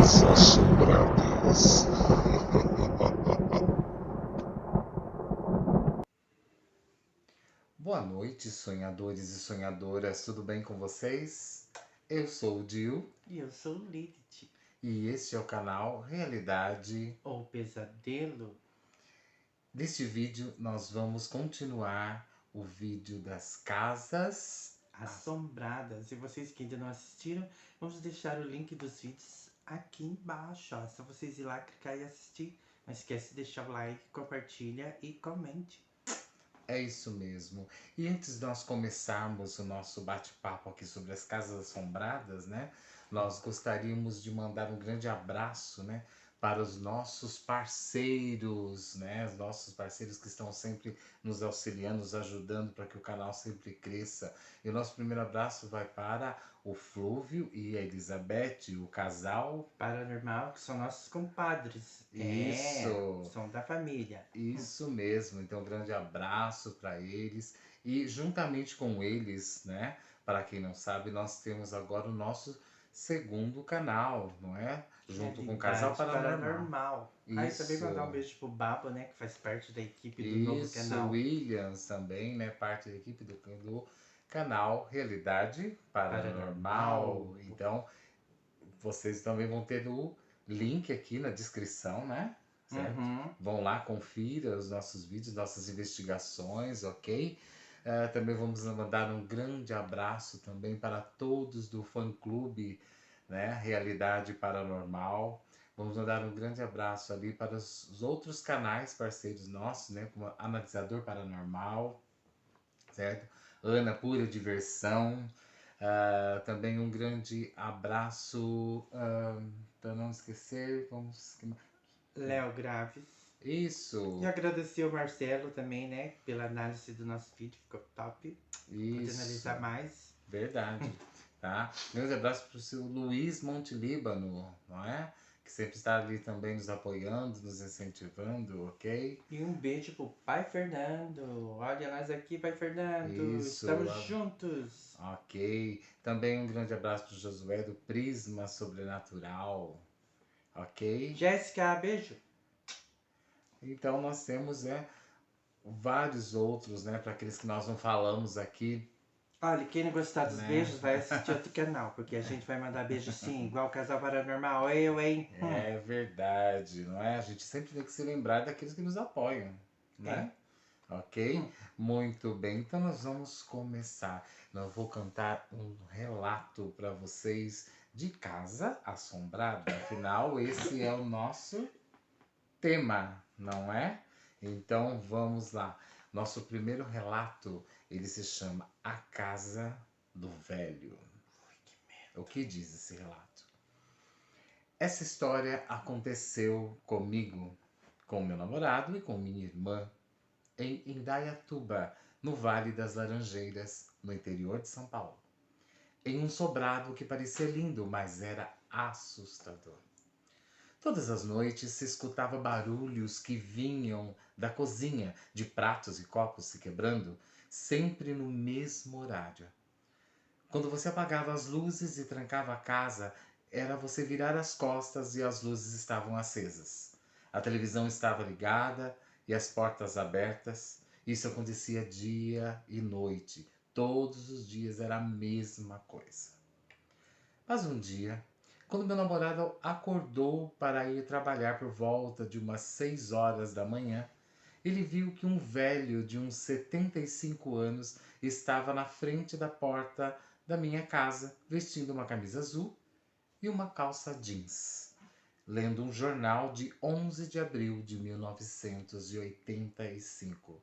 Casas Assombradas. Boa noite, sonhadores e sonhadoras, tudo bem com vocês? Eu sou o Dil E eu sou o Lilith, e este é o canal Realidade. ou Pesadelo. Neste vídeo nós vamos continuar o vídeo das casas Assombradas. E vocês que ainda não assistiram, vamos deixar o link dos vídeos aqui embaixo. Ó. É só vocês ir lá, clicar e assistir. Não esquece de deixar o like, compartilha e comente. É isso mesmo. E antes de nós começarmos o nosso bate-papo aqui sobre as casas assombradas, né? Nós gostaríamos de mandar um grande abraço, né? Para os nossos parceiros, né? Os nossos parceiros que estão sempre nos auxiliando, nos ajudando para que o canal sempre cresça. E o nosso primeiro abraço vai para o Flúvio e a Elizabeth, o casal. Paranormal, que são nossos compadres. Isso! São da família. Isso mesmo, então um grande abraço para eles e juntamente com eles, né? Para quem não sabe, nós temos agora o nosso segundo canal, não é? Junto com o Casal Paranormal. Aí também mandar um Isso, beijo pro Babo, né? Que faz parte da equipe do novo isso, canal. Williams também, né? Parte da equipe do canal Realidade Paranormal. Paranormal. Então, vocês também vão ter o link aqui na descrição, né? Certo? Uhum. Vão lá, confira os nossos vídeos, nossas investigações, ok? Também vamos mandar um grande abraço também para todos do fã-clube, né? Realidade Paranormal. Vamos mandar um grande abraço ali para os outros canais parceiros nossos, né? Como Analisador Paranormal, certo? Ana Pura Diversão. Também um grande abraço, para não esquecer, vamos... Léo Graves. Isso, E agradecer o Marcelo também, né? Pela análise do nosso vídeo, ficou top. Pode isso, analisar mais. verdade, tá? Grande abraço para o seu Luiz Montelíbano, não é? Que sempre está ali também nos apoiando, nos incentivando, ok? E um beijo pro pai Fernando. Olha nós aqui, pai Fernando. Isso, Estamos juntos. ok. Também um grande abraço para o Josué do Prisma Sobrenatural, ok? Jéssica, beijo. Então nós temos vários outros, né, para aqueles que nós não falamos aqui. Olha, quem não gostar dos Né? beijos vai assistir outro canal, porque a gente vai mandar beijo sim, igual o Casal Paranormal. Eu, hein? É verdade, não é? A gente sempre tem que se lembrar daqueles que nos apoiam, né? Ok? Muito bem, então nós vamos começar. Eu vou cantar um relato para vocês de Casa Assombrada. Afinal, esse é o nosso tema, não é? Então vamos lá. Nosso primeiro relato, ele se chama A Casa do Velho. O que diz esse relato? Essa história aconteceu comigo, com meu namorado e com minha irmã, em Indaiatuba, no Vale das Laranjeiras, no interior de São Paulo. Em um sobrado que parecia lindo, mas era assustador. Todas as noites se escutava barulhos que vinham da cozinha, de pratos e copos se quebrando, sempre no mesmo horário. Quando você apagava as luzes e trancava a casa, era você virar as costas e as luzes estavam acesas. A televisão estava ligada e as portas abertas. Isso acontecia dia e noite. Todos os dias era a mesma coisa. Mas um dia, quando meu namorado acordou para ir trabalhar por volta de umas 6 horas da manhã, ele viu que um velho de uns 75 anos estava na frente da porta da minha casa, vestindo uma camisa azul e uma calça jeans, lendo um jornal de 11 de abril de 1985.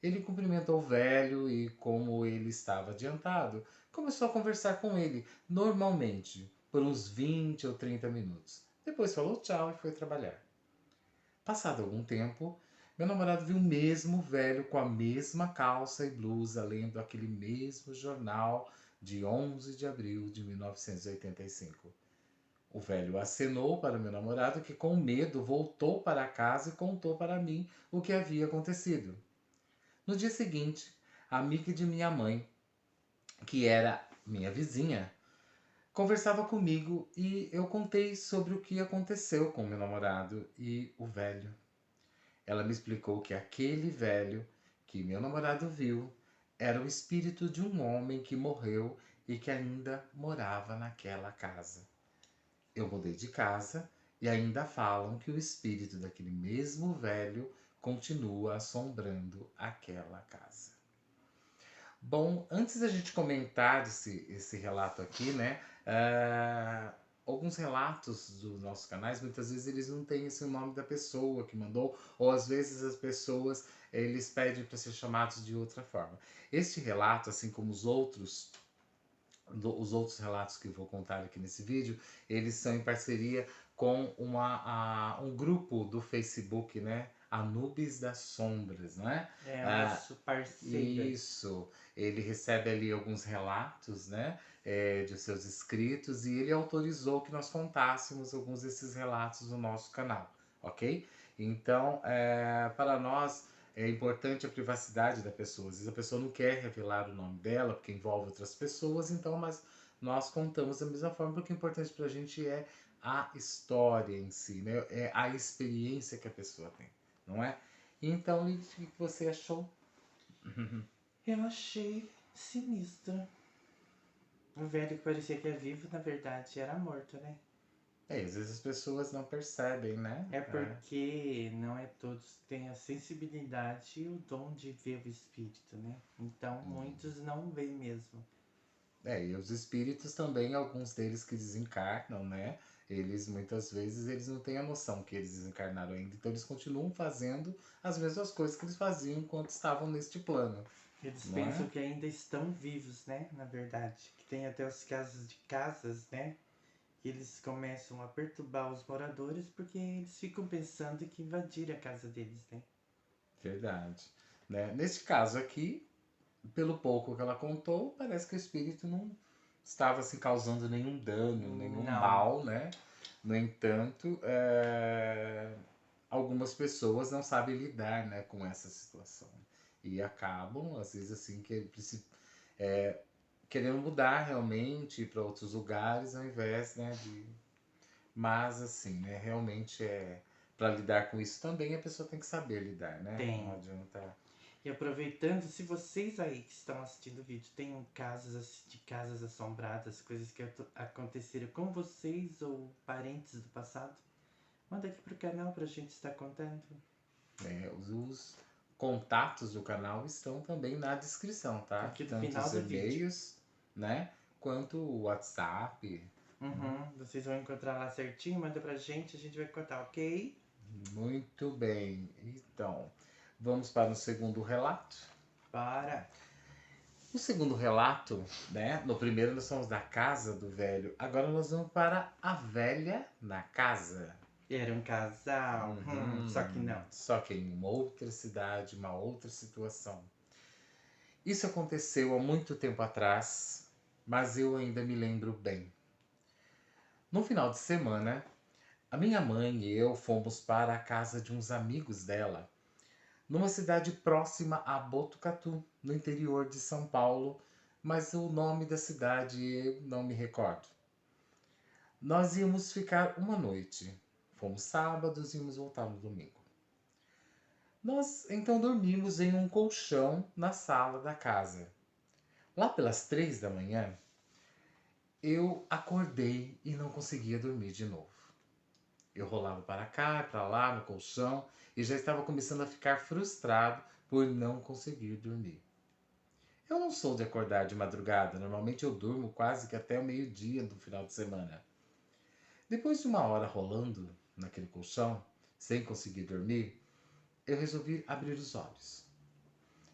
Ele cumprimentou o velho e, como ele estava adiantado, começou a conversar com ele normalmente por uns 20 ou 30 minutos. Depois falou tchau e foi trabalhar. Passado algum tempo, meu namorado viu o mesmo velho com a mesma calça e blusa lendo aquele mesmo jornal de 11 de abril de 1985. O velho acenou para meu namorado que, com medo, voltou para casa e contou para mim o que havia acontecido. No dia seguinte, a amiga de minha mãe, que era minha vizinha, conversava comigo e eu contei sobre o que aconteceu com meu namorado e o velho. Ela me explicou que aquele velho que meu namorado viu era o espírito de um homem que morreu e que ainda morava naquela casa. Eu mudei de casa e ainda falam que o espírito daquele mesmo velho continua assombrando aquela casa. Bom, antes da gente comentar esse relato aqui, né? Alguns relatos dos nossos canais, muitas vezes eles não têm esse nome da pessoa que mandou, ou às vezes as pessoas eles pedem para ser chamados de outra forma. Este relato, assim como os outros relatos que eu vou contar aqui nesse vídeo, eles são em parceria com um grupo do Facebook, né? Anubis das Sombras, não é? É o nosso parceiro. Isso. Ele recebe ali alguns relatos, né? De seus inscritos e ele autorizou que nós contássemos alguns desses relatos no nosso canal, ok? Então, para nós é importante a privacidade da pessoa. Às vezes a pessoa não quer revelar o nome dela porque envolve outras pessoas, então, mas nós contamos da mesma forma porque o importante para a gente é a história em si, né? É a experiência que a pessoa tem, não é? Então, Lid, o que você achou? Eu achei sinistro. O velho que parecia que é vivo, na verdade, era morto, né? Às vezes as pessoas não percebem, né? É porque não é todos que têm a sensibilidade e o dom de ver o espírito, né? Então muitos não veem mesmo. E os espíritos também, alguns deles que desencarnam, né? Eles muitas vezes eles não têm a noção que eles desencarnaram ainda, então eles continuam fazendo as mesmas coisas que eles faziam enquanto estavam neste plano, Eles não pensam é? que ainda estão vivos, né? Na verdade. Que tem até os casos de casas, né? Que eles começam a perturbar os moradores porque eles ficam pensando que invadiram a casa deles, né? Verdade. Né? Neste caso aqui, pelo pouco que ela contou, parece que o espírito não estava assim, causando nenhum dano, nenhum Não. mal, né? No entanto, algumas pessoas não sabem lidar, né, com essa situação. E acabam, às vezes, assim, querendo mudar realmente para outros lugares, ao invés, né, de... Mas, assim, né, realmente para lidar com isso também a pessoa tem que saber lidar, né? Tem. Não adianta... E aproveitando, se vocês aí que estão assistindo o vídeo têm casos de casas assombradas, coisas que aconteceram com vocês ou parentes do passado, manda aqui pro canal pra gente estar contando. Os contatos do canal estão também na descrição, tá? Aqui no Tanto final os do vídeo. e-mails, né? Quanto o WhatsApp. Vocês vão encontrar lá certinho, manda pra gente, a gente vai contar, ok? Muito bem. Então, vamos para o segundo relato. Para! O segundo relato, né? No primeiro nós somos da casa do velho. Agora nós vamos para a velha na casa. Era um casal, só que não. Só que em uma outra cidade, uma outra situação. Isso aconteceu há muito tempo atrás, mas eu ainda me lembro bem. No final de semana, a minha mãe e eu fomos para a casa de uns amigos dela, numa cidade próxima a Botucatu, no interior de São Paulo, mas o nome da cidade eu não me recordo. Nós íamos ficar uma noite. Fomos sábados e íamos voltar no domingo. Nós então dormimos em um colchão na sala da casa. Lá pelas 3 da manhã, eu acordei e não conseguia dormir de novo. Eu rolava para cá e para lá no colchão e já estava começando a ficar frustrado por não conseguir dormir. Eu não sou de acordar de madrugada, normalmente eu durmo quase que até o meio-dia do final de semana. Depois de uma hora rolando naquele colchão, sem conseguir dormir, eu resolvi abrir os olhos.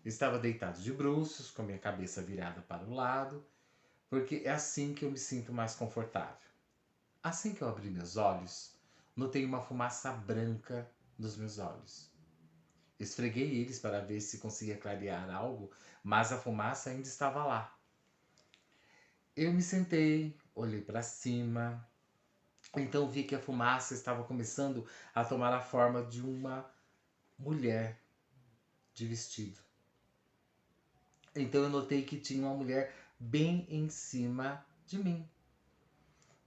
Estava deitado de bruços, com a minha cabeça virada para o lado, porque é assim que eu me sinto mais confortável. Assim que eu abri meus olhos, notei uma fumaça branca nos meus olhos. Esfreguei eles para ver se conseguia clarear algo, mas a fumaça ainda estava lá. Eu me sentei, olhei para cima, então vi que a fumaça estava começando a tomar a forma de uma mulher de vestido. Então eu notei que tinha uma mulher bem em cima de mim.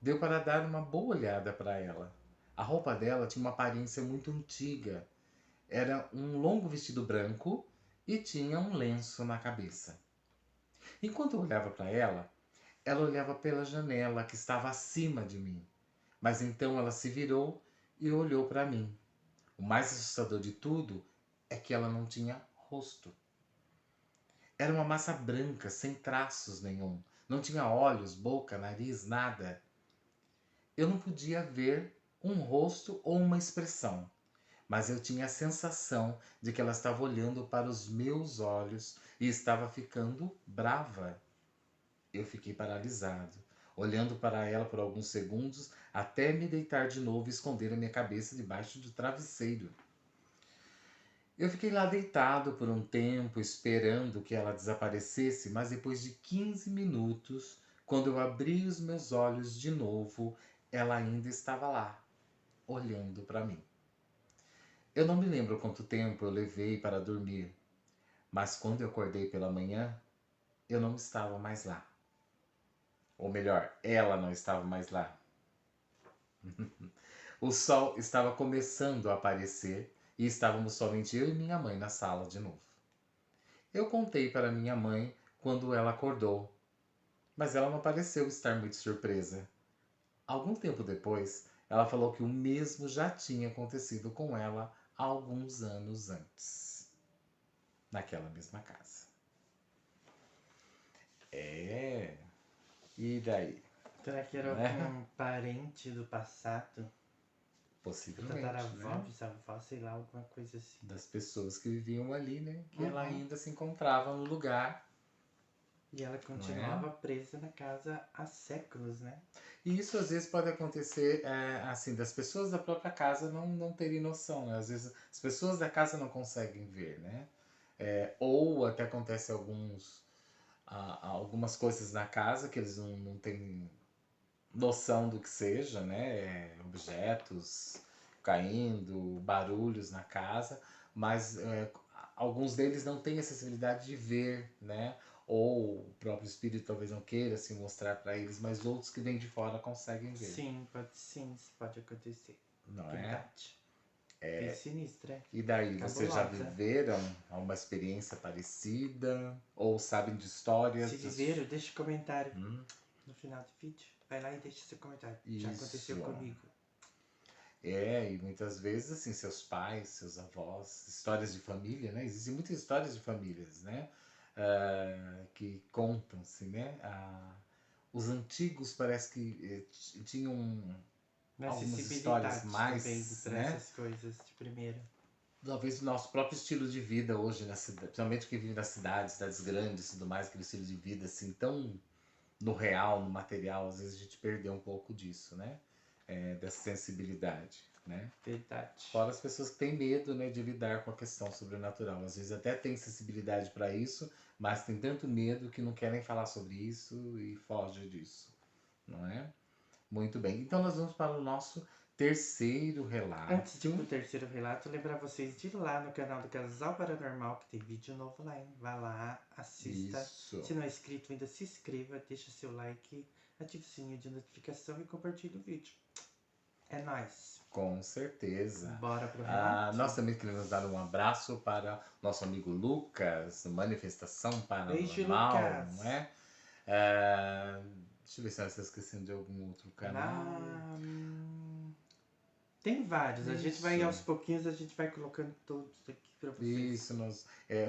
Deu para dar uma boa olhada para ela. A roupa dela tinha uma aparência muito antiga. Era um longo vestido branco e tinha um lenço na cabeça. Enquanto eu olhava para ela olhava pela janela que estava acima de mim. Mas então ela se virou e olhou para mim. O mais assustador de tudo é que ela não tinha rosto. Era uma massa branca, sem traços nenhum. Não tinha olhos, boca, nariz, nada. Eu não podia ver um rosto ou uma expressão, mas eu tinha a sensação de que ela estava olhando para os meus olhos e estava ficando brava. Eu fiquei paralisado, olhando para ela por alguns segundos até me deitar de novo e esconder a minha cabeça debaixo do travesseiro. Eu fiquei lá deitado por um tempo, esperando que ela desaparecesse, mas depois de 15 minutos, quando eu abri os meus olhos de novo, ela ainda estava lá, olhando para mim. Eu não me lembro quanto tempo eu levei para dormir, mas quando eu acordei pela manhã, eu não estava mais lá. Ou melhor, ela não estava mais lá. O sol estava começando a aparecer e estávamos somente eu e minha mãe na sala de novo. Eu contei para minha mãe quando ela acordou, mas ela não pareceu estar muito surpresa. Algum tempo depois, ela falou que o mesmo já tinha acontecido com ela alguns anos antes, naquela mesma casa. É, e daí? Será que era Né? algum parente do passado? Possivelmente, Tataravó, né? bisavó, sei lá, alguma coisa assim. Das pessoas que viviam ali, né? Que ela Uhum. ainda se encontrava no lugar, E ela não continuava é? presa na casa há séculos, né? E isso às vezes pode acontecer, assim, das pessoas da própria casa não terem noção, né? Às vezes as pessoas da casa não conseguem ver, né? Ou até acontece algumas coisas na casa que eles não têm noção do que seja, né? Objetos caindo, barulhos na casa, mas alguns deles não têm acessibilidade de ver, né? Ou o próprio espírito talvez não queira se mostrar para eles, mas outros que vêm de fora conseguem ver, Sim, isso pode acontecer. não é? Verdade. Bem sinistra, é? E daí, vocês já Cabulosa. viveram alguma experiência parecida? Ou sabem de histórias? Se viveram, deixa comentário Hum, no final do vídeo. Vai lá e deixa seu comentário. Já aconteceu isso. comigo. E muitas vezes, assim, seus pais, seus avós, histórias de família, né? Existem muitas histórias de famílias, né? Que contam-se, né? Os antigos parece que tinham Uma algumas histórias acessibilidade também mais, para né? essas coisas de primeira. Talvez o nosso próprio estilo de vida hoje na cidade, principalmente que vive nas cidades grandes e tudo mais, aquele estilo de vida assim tão no real, no material, às vezes a gente perdeu um pouco disso, né? Dessa sensibilidade, né? Verdade. Fora as pessoas que têm medo, né, de lidar com a questão sobrenatural. Às vezes até tem sensibilidade para isso, mas tem tanto medo que não querem falar sobre isso e foge disso, não é? Muito bem. Então nós vamos para o nosso terceiro relato. Antes de ir pro terceiro relato, lembrar vocês de ir lá no canal do Casal Paranormal, que tem vídeo novo lá, hein? Vai lá, assista. Isso. Se não é inscrito ainda, se inscreva, deixa seu like, ative o sininho de notificação e compartilhe o vídeo. É nóis. Com certeza. Bora pro relato? Nós também queremos dar um abraço para nosso amigo Lucas, Manifestação Beijo, Paranormal, Lucas. não é? Deixa eu ver se eu estou esquecendo de algum outro canal. Tem vários, a gente vai Isso. aos pouquinhos, a gente vai colocando todos aqui pra vocês. Isso,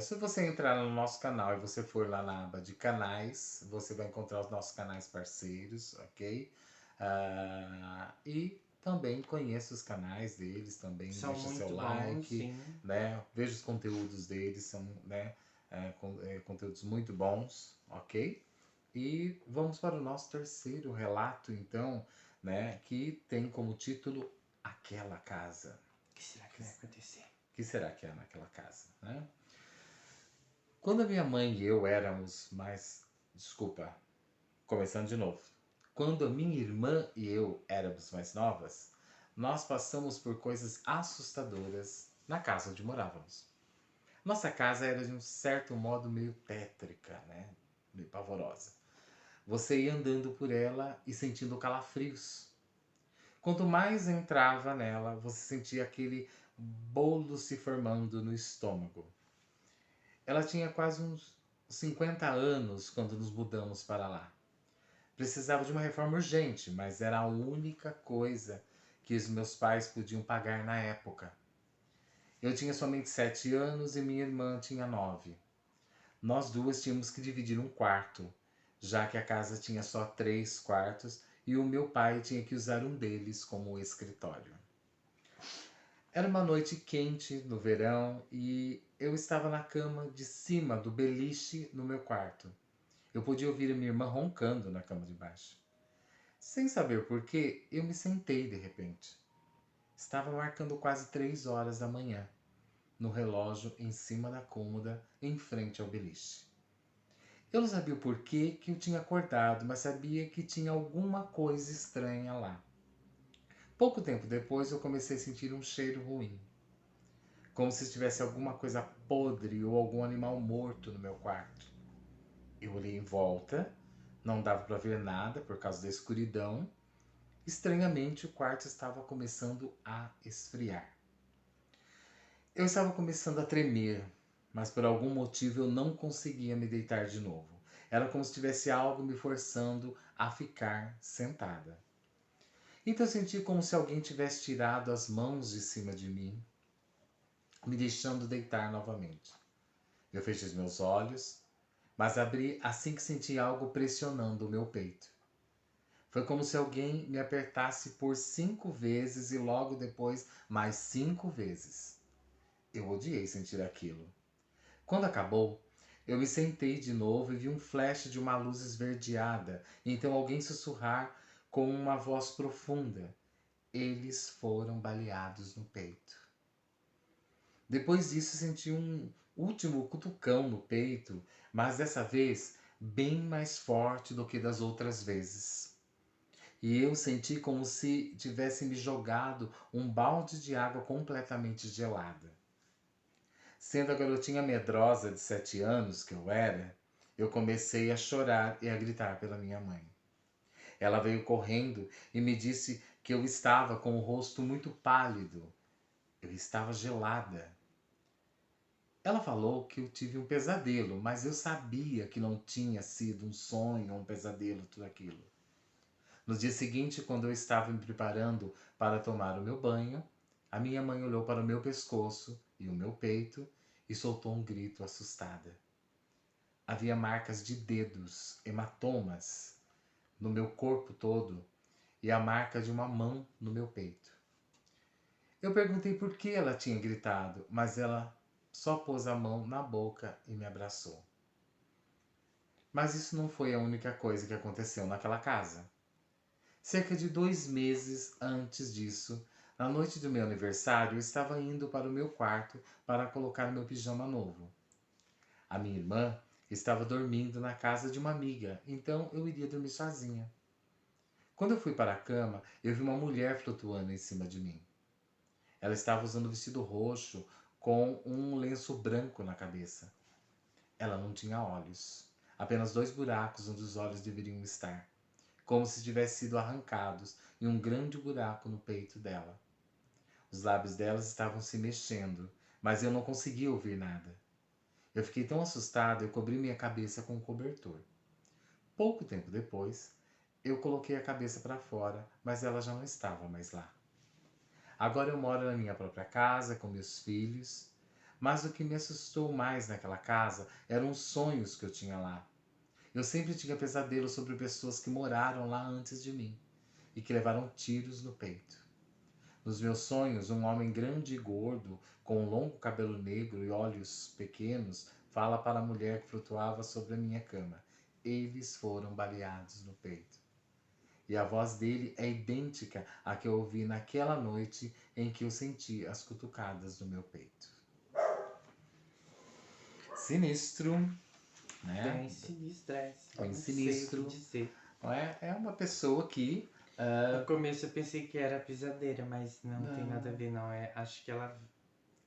se você entrar no nosso canal e você for lá na aba de canais, você vai encontrar os nossos canais parceiros, ok? E também conheça os canais deles também, São deixa muito seu bons, like, sim. né? Veja os conteúdos deles, são, né, conteúdos muito bons, ok? E vamos para o nosso terceiro relato, então, né, que tem como título Aquela Casa. O que será que vai acontecer? O que será que é naquela casa, né? Quando a minha mãe e eu éramos mais... Desculpa, começando de novo. Quando a minha irmã e eu éramos mais novas, nós passamos por coisas assustadoras na casa onde morávamos. Nossa casa era de um certo modo meio tétrica, né? Meio pavorosa. você ia andando por ela e sentindo calafrios. Quanto mais entrava nela, você sentia aquele bolo se formando no estômago. Ela tinha quase uns 50 anos quando nos mudamos para lá. Precisava de uma reforma urgente, mas era a única coisa que os meus pais podiam pagar na época. Eu tinha somente 7 anos e minha irmã tinha 9. Nós duas tínhamos que dividir um quarto, já que a casa tinha só 3 quartos e o meu pai tinha que usar um deles como escritório. Era uma noite quente no verão e eu estava na cama de cima do beliche no meu quarto. Eu podia ouvir a minha irmã roncando na cama de baixo. Sem saber porquê, eu me sentei de repente. Estava marcando quase 3 horas da manhã, no relógio em cima da cômoda, em frente ao beliche. Eu não sabia o porquê que eu tinha acordado, mas sabia que tinha alguma coisa estranha lá. Pouco tempo depois, eu comecei a sentir um cheiro ruim, como se tivesse alguma coisa podre ou algum animal morto no meu quarto. Eu olhei em volta, não dava para ver nada por causa da escuridão. Estranhamente, o quarto estava começando a esfriar. Eu estava começando a tremer, mas por algum motivo eu não conseguia me deitar de novo. Era como se tivesse algo me forçando a ficar sentada. Então eu senti como se alguém tivesse tirado as mãos de cima de mim, me deixando deitar novamente. Eu fechei os meus olhos, mas abri assim que senti algo pressionando o meu peito. Foi como se alguém me apertasse por 5 vezes e logo depois mais 5 vezes. Eu odiei sentir aquilo. Quando acabou, eu me sentei de novo e vi um flash de uma luz esverdeada, e então alguém sussurrar com uma voz profunda. Eles foram baleados no peito. Depois disso, senti um último cutucão no peito, mas dessa vez bem mais forte do que das outras vezes. E eu senti como se tivesse me jogado um balde de água completamente gelada. Sendo a garotinha medrosa de 7 anos que eu era, eu comecei a chorar e a gritar pela minha mãe. Ela veio correndo e me disse que eu estava com o rosto muito pálido. Eu estava gelada. Ela falou que eu tive um pesadelo, mas eu sabia que não tinha sido um sonho ou um pesadelo, tudo aquilo. No dia seguinte, quando eu estava me preparando para tomar o meu banho, a minha mãe olhou para o meu pescoço e o meu peito e soltou um grito assustada. Havia marcas de dedos, hematomas, no meu corpo todo e a marca de uma mão no meu peito. Eu perguntei por que ela tinha gritado, mas ela só pôs a mão na boca e me abraçou. Mas isso não foi a única coisa que aconteceu naquela casa. Cerca de 2 meses antes disso, na noite do meu aniversário, eu estava indo para o meu quarto para colocar meu pijama novo. A minha irmã estava dormindo na casa de uma amiga, então eu iria dormir sozinha. Quando eu fui para a cama, eu vi uma mulher flutuando em cima de mim. Ela estava usando um vestido roxo com um lenço branco na cabeça. Ela não tinha olhos, apenas 2 buracos onde os olhos deveriam estar, como se tivessem sido arrancados e um grande buraco no peito dela. Os lábios dela estavam se mexendo, mas eu não conseguia ouvir nada. Eu fiquei tão assustado, eu cobri minha cabeça com um cobertor. Pouco tempo depois, eu coloquei a cabeça para fora, mas ela já não estava mais lá. Agora eu moro na minha própria casa, com meus filhos, mas o que me assustou mais naquela casa eram os sonhos que eu tinha lá. Eu sempre tinha pesadelos sobre pessoas que moraram lá antes de mim e que levaram tiros no peito. Nos meus sonhos, um homem grande e gordo, com um longo cabelo negro e olhos pequenos, fala para a mulher que flutuava sobre a minha cama. Eles foram baleados no peito. E a voz dele é idêntica à que eu ouvi naquela noite em que eu senti as cutucadas no meu peito. Sinistro, né? Bem sinistra. Bem Não sinistro. sei o que dizer. Não é? É uma pessoa que... No começo eu pensei que era pisadeira, mas não tem Não. nada a ver, não. Acho que ela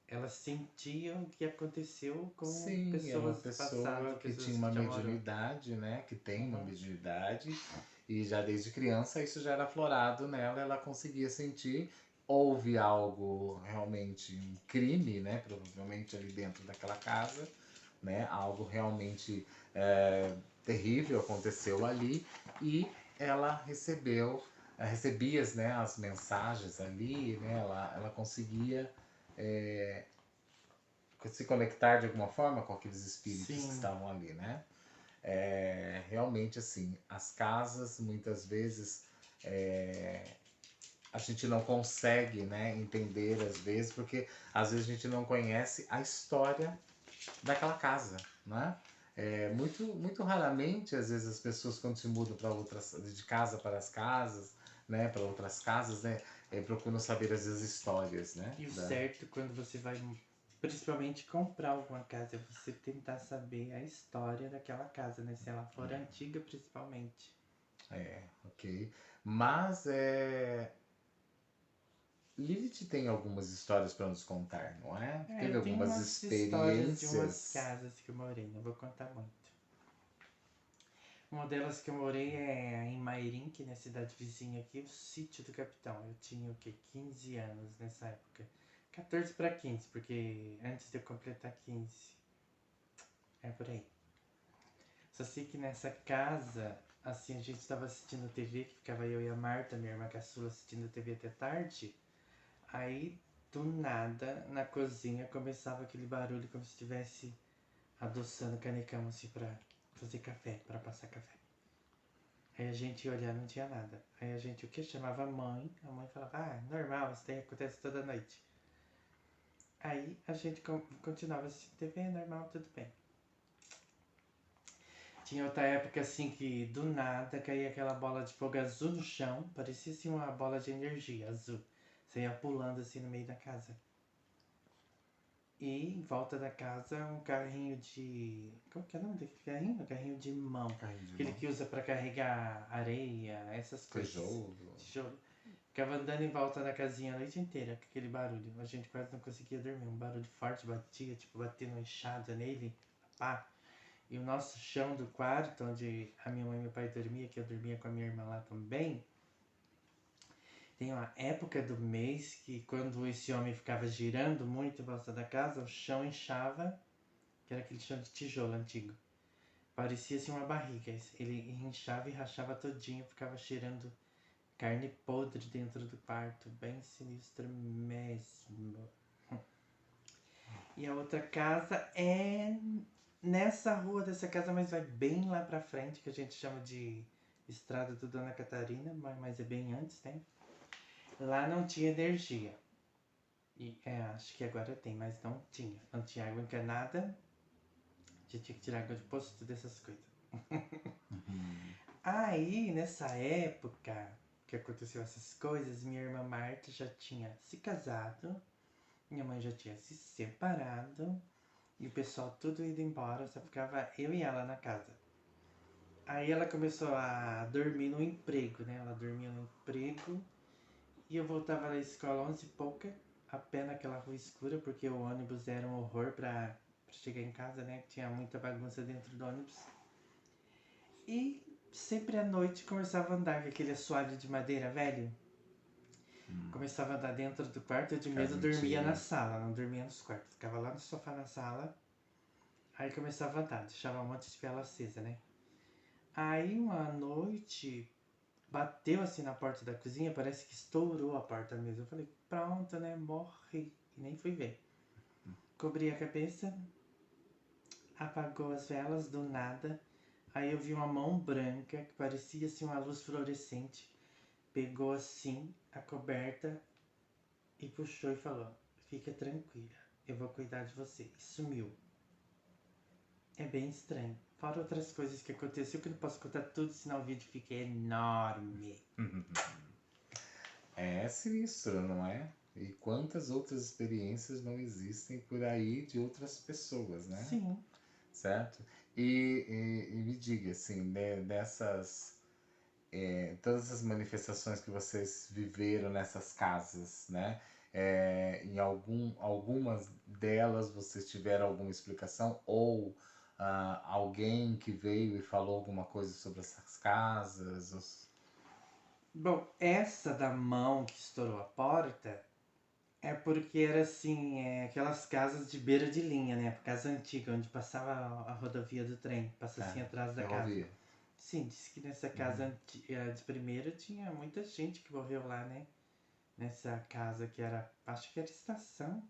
elas sentiam o que aconteceu com Sim, é uma pessoas do passado, pessoa que tinha pessoas uma que já moram. mediunidade, né? Que tem uma Uhum. mediunidade, e já desde criança isso já era aflorado nela, ela conseguia sentir. Houve algo realmente, um crime, né? Provavelmente ali dentro daquela casa, né? Algo realmente terrível aconteceu ali, e ela recebia, né, as mensagens ali, né? Ela conseguia se conectar de alguma forma com aqueles espíritos que Sim, estavam ali, né? Realmente, assim, as casas, muitas vezes, a gente não consegue, né, entender às vezes, porque às vezes a gente não conhece a história daquela casa, né? Muito raramente, às vezes, as pessoas, quando se mudam para outras, de casa para as casas, né, para outras casas, né, procuram saber, às vezes, histórias, né? e o certo quando você vai, principalmente comprar alguma casa, é você tentar saber a história daquela casa, né? Se ela for antiga, principalmente. Ok. Mas Lilith tem algumas histórias para nos contar, não é? É, Teve eu tenho algumas umas histórias de umas experiências. casas que eu morei, não vou contar muito. Uma delas que eu morei é em Mairink, na cidade vizinha aqui, o Sítio do Capitão. Eu tinha o quê? 15 anos nessa época. 14 para 15, porque antes de eu completar 15. É por aí. Só sei que nessa casa, assim, a gente estava assistindo TV, que ficava eu e a Marta, minha irmã caçula, assistindo TV até tarde. Aí, do nada, na cozinha começava aquele barulho como se estivesse adoçando canecão, assim, pra fazer café, pra passar café. Aí a gente ia olhar, não tinha nada. Aí a gente, o que? Chamava a mãe falava, ah, normal, isso daí acontece toda noite. Aí a gente continuava assistindo TV, normal, tudo bem. Tinha outra época assim que do nada caía aquela bola de fogo azul no chão, parecia assim uma bola de energia azul. Você ia pulando assim no meio da casa. E em volta da casa um carrinho de. Como que é o nome daquele carrinho? Um carrinho de mão. Carrinho de Aquele mão, que usa para carregar areia, essas coisas. tijolo. Tijolo. Ficava andando em volta da casinha a noite inteira com aquele barulho. A gente quase não conseguia dormir. Um barulho forte batia, tipo, batendo uma enxada nele. Pá. E o nosso chão do quarto, onde a minha mãe e meu pai dormia, que eu dormia com a minha irmã lá também, tem uma época do mês que quando esse homem ficava girando muito em volta da casa, o chão inchava, que era aquele chão de tijolo antigo. Parecia assim uma barriga. Ele inchava e rachava todinho, ficava cheirando carne podre dentro do quarto, bem sinistro mesmo. E a outra casa é nessa rua dessa casa, mas vai bem lá pra frente, que a gente chama de Estrada do Dona Catarina, mas é bem antes, né? Lá não tinha energia. E acho que agora tem, mas não tinha. Não tinha água encanada. Já tinha que tirar água de poço, todas essas coisas. Uhum. Aí, nessa época que aconteceu essas coisas, minha irmã Marta já tinha se casado, minha mãe já tinha se separado, e o pessoal tudo indo embora, só ficava eu e ela na casa. Aí ela começou a dormir no emprego, né? Ela dormia no emprego e eu voltava da escola 11 e pouca, a pé naquela rua escura, porque o ônibus era um horror pra chegar em casa, né? Tinha muita bagunça dentro do ônibus. E sempre à noite começava a andar com aquele assoalho de madeira velho. Começava a andar dentro do quarto, eu de Casa medo dormia na antiga. sala, não dormia nos quartos. Ficava lá no sofá na sala, aí começava a andar, deixava um monte de vela acesa, né? Aí uma noite bateu assim na porta da cozinha, parece que estourou a porta mesmo. Eu falei, pronto, né? Morri. E nem fui ver. Cobri a cabeça, apagou as velas do nada. Aí eu vi uma mão branca que parecia assim uma luz fluorescente. Pegou assim a coberta e puxou e falou: fica tranquila, eu vou cuidar de você. E sumiu. É bem estranho. Fora outras coisas que aconteceu que eu não posso contar tudo, senão o vídeo fica enorme. É sinistro, não é? E quantas outras experiências não existem por aí de outras pessoas, né? Sim. Certo? E me diga, assim, né, todas as manifestações que vocês viveram nessas casas, né? Em algumas delas vocês tiveram alguma explicação ou alguém que veio e falou alguma coisa sobre essas casas? Bom, essa da mão que estourou a porta é porque era assim, aquelas casas de beira de linha, né? Casa antiga, onde passava a rodovia do trem, passa assim atrás da casa. Ferrovia. Sim, disse que nessa casa de primeira tinha muita gente que morreu lá, né? Nessa casa que era, acho que era estação.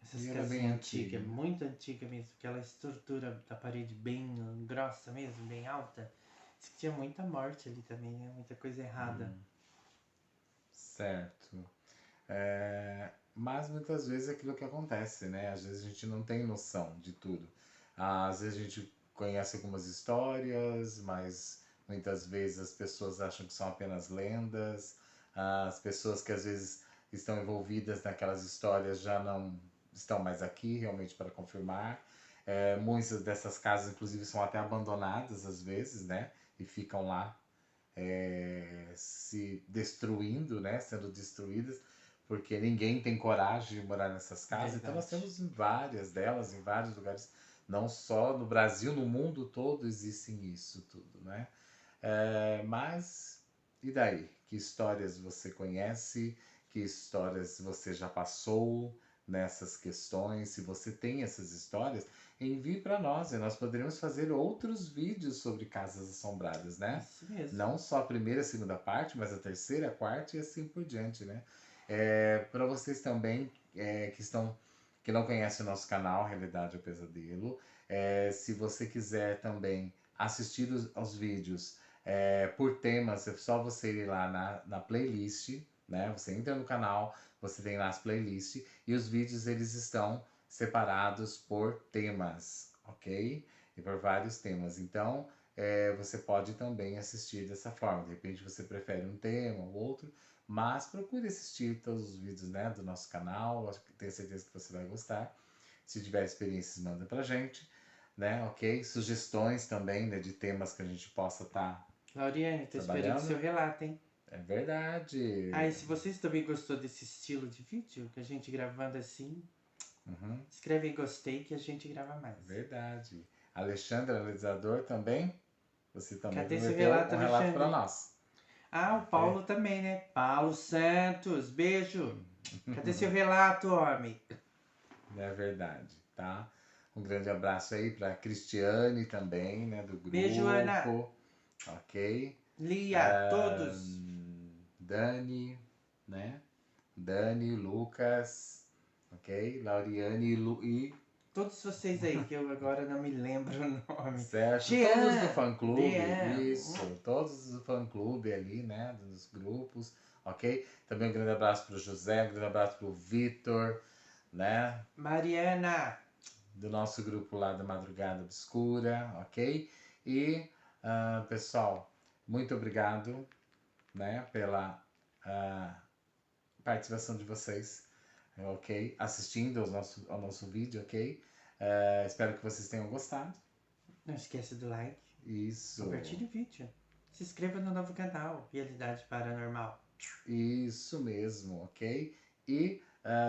Essas E era bem casinhas antigas, antiga. muito antiga mesmo, aquela estrutura da parede bem grossa mesmo, bem alta. Diz que tinha muita morte ali também, né? Muita coisa errada. Certo. Mas muitas vezes é aquilo que acontece, né? Às vezes a gente não tem noção de tudo. Às vezes a gente conhece algumas histórias, mas muitas vezes as pessoas acham que são apenas lendas. As pessoas que às vezes estão envolvidas naquelas histórias já não estão mais aqui realmente para confirmar. Muitas dessas casas, inclusive, são até abandonadas às vezes, né? E ficam lá se destruindo, né? Sendo destruídas, porque ninguém tem coragem de morar nessas casas. Então nós Verdade. temos várias delas, em vários lugares, não só no Brasil, no mundo todo existem isso tudo, né? Mas, e daí? Que histórias você conhece? Que histórias você já passou nessas questões? Se você tem essas histórias, envie para nós e nós poderemos fazer outros vídeos sobre casas assombradas, né? Isso mesmo. Não só a primeira e a segunda parte, mas a terceira, a quarta e assim por diante, né? Para vocês também que não conhecem o nosso canal, Realidade ou Pesadelo, se você quiser também assistir aos vídeos por temas, é só você ir lá na playlist, né? Você entra no canal, você tem lá as playlists e os vídeos eles estão separados por temas, ok? E por vários temas. Então, você pode também assistir dessa forma. De repente você prefere um tema ou outro, mas procure assistir todos os vídeos, né, do nosso canal. Acho que tenho certeza que você vai gostar. Se tiver experiências, manda pra gente, né? Ok? Sugestões também, né, de temas que a gente possa estar Lauriane, tô esperando trabalhando. seu relato, hein? É verdade. Ah, e se vocês também gostou desse estilo de vídeo, que a gente gravando assim, escreve aí gostei que a gente grava mais. Verdade. Alexandre, analisador também. Você também Cadê seu prometeu relato, um relato Alexandre? para nós. Ah, o Paulo também, né? Paulo Santos, beijo. Cadê seu relato, homem? É verdade, tá? Um grande abraço aí para Cristiane também, né, do grupo. Beijo, Ana. Ok. Lia, todos. Dani, né? Dani, Lucas, ok? Lauriane e Todos vocês aí, que eu agora não me lembro o nome. certo, Jean, todos do fã-clube, Jean. isso, todos do fã-clube ali, né, dos grupos, ok? Também um grande abraço pro José, um grande abraço pro Vitor, né, Mariana. do nosso grupo lá da Madrugada Obscura, ok? E, pessoal, muito obrigado, né, pela participação de vocês, ok? Assistindo ao nosso vídeo, ok? Espero que vocês tenham gostado. Não esqueça do like. Isso. Compartilhe o vídeo. Se inscreva no novo canal, Realidade Paranormal. Isso mesmo, ok? E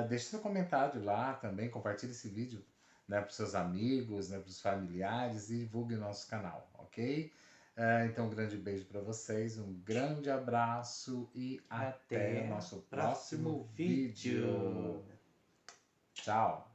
deixe seu comentário lá também, compartilhe esse vídeo, né, para os seus amigos, né, para os familiares e divulgue o nosso canal, ok? Então, um grande beijo para vocês, um grande abraço e até o nosso próximo vídeo. Tchau!